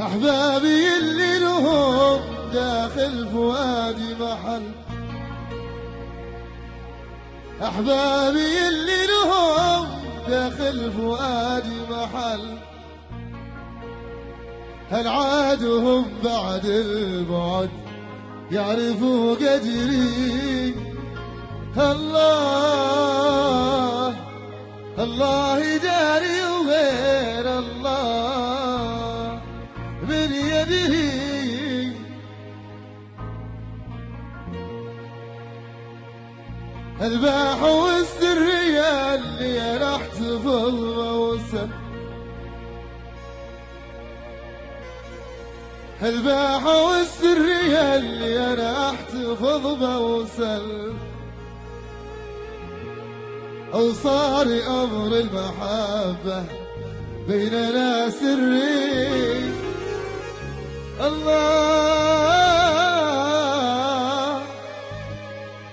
أحبابي اللي لهم داخل فؤادي محل، أحبابي اللي لهم داخل فؤادي محل، هل عادهم بعد البعد يعرفوا قدري؟ الله الله يداري وغير الله من يده. الباح والسرية اللي انا احتفظ موسم، الباح والسرية اللي انا احتفظ موسم، أو صار أمر المحبة بيننا سري. الله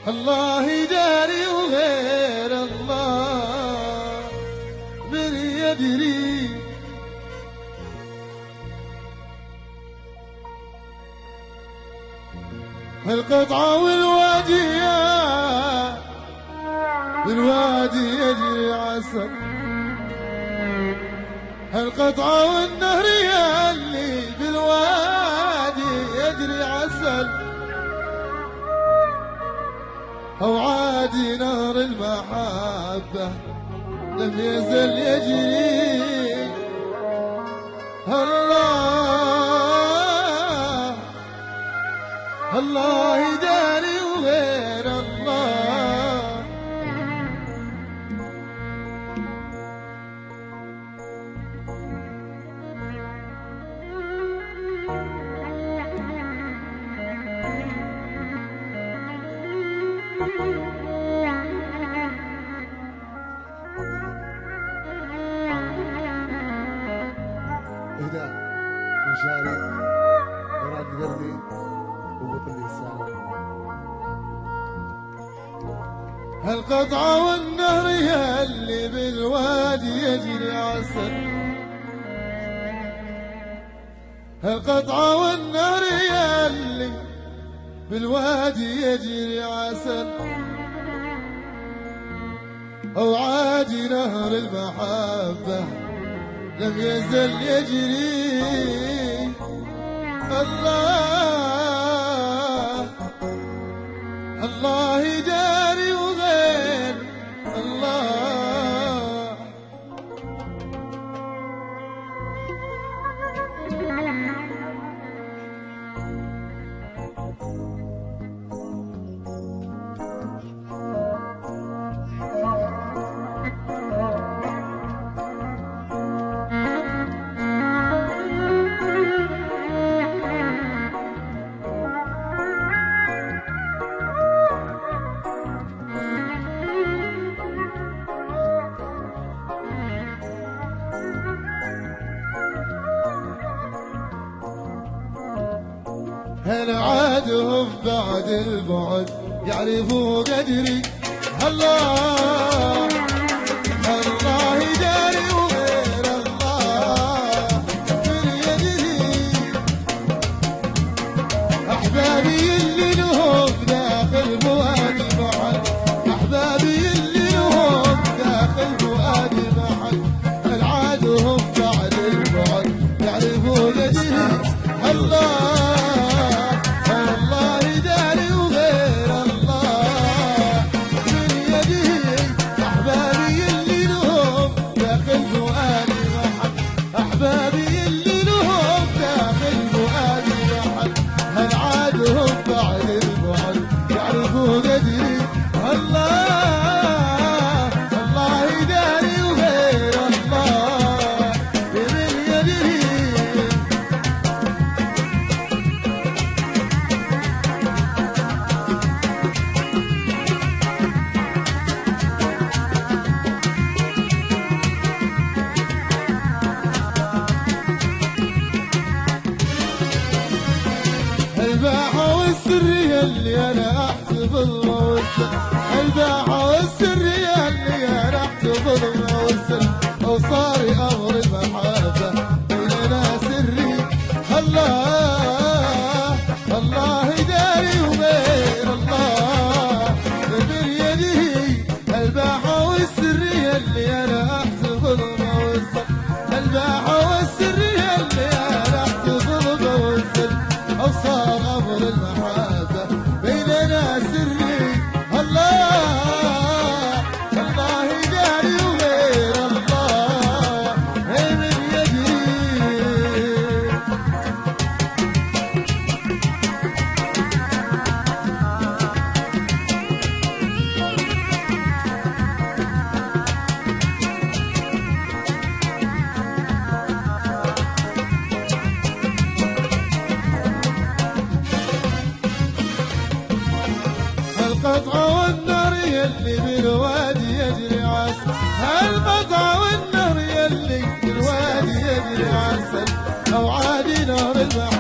الله يداري وغير الله من يدري. القطعة والواديات بالوادي يجري عسل، القطعة والنهر يلي بالوادي يجري عسل، أو عادي نهر المحبة لم يزل يجري. الله الله يداري وغير الله. إهداء مشاري مراد قلبي وبطل السلام. القطعة والنهر يلي بالوادي يجري عسل، القطعة والنهر يلي بالوادي يجري عسل، أو عادي نهر المحبة لم يزل يجري. الله الله يداري وغير الله. هل عادهم بعد البعد يعرفوا قدري؟ الله الله يداري وغير الله من يدري. أحبابي اللي لهم داخل فؤادي محل، أحبابي اللي لهم داخل فؤادي محل، هل عادهم بعد البعد يعرفوا قدري؟ الله الباحة والسرية اللي أنا أحتفظ موسم، الباحة والسرية اللي أنا أحتفظ موسم، وصار أمر المحبة بيننا سري. الله الله داري وغير الله بيده الباحة والسرية اللي أنا أحتفظها والسر الباحة والسرية اللي أنا أحتفظها والسر أوصار أمر المحبة بيننا سري الله الله داري وغير الله من يدي القطعة والنار يلي بالوادي يجري عسل القطعة والنار يلي بالوادي يجري عسل أو عادي نار المحبة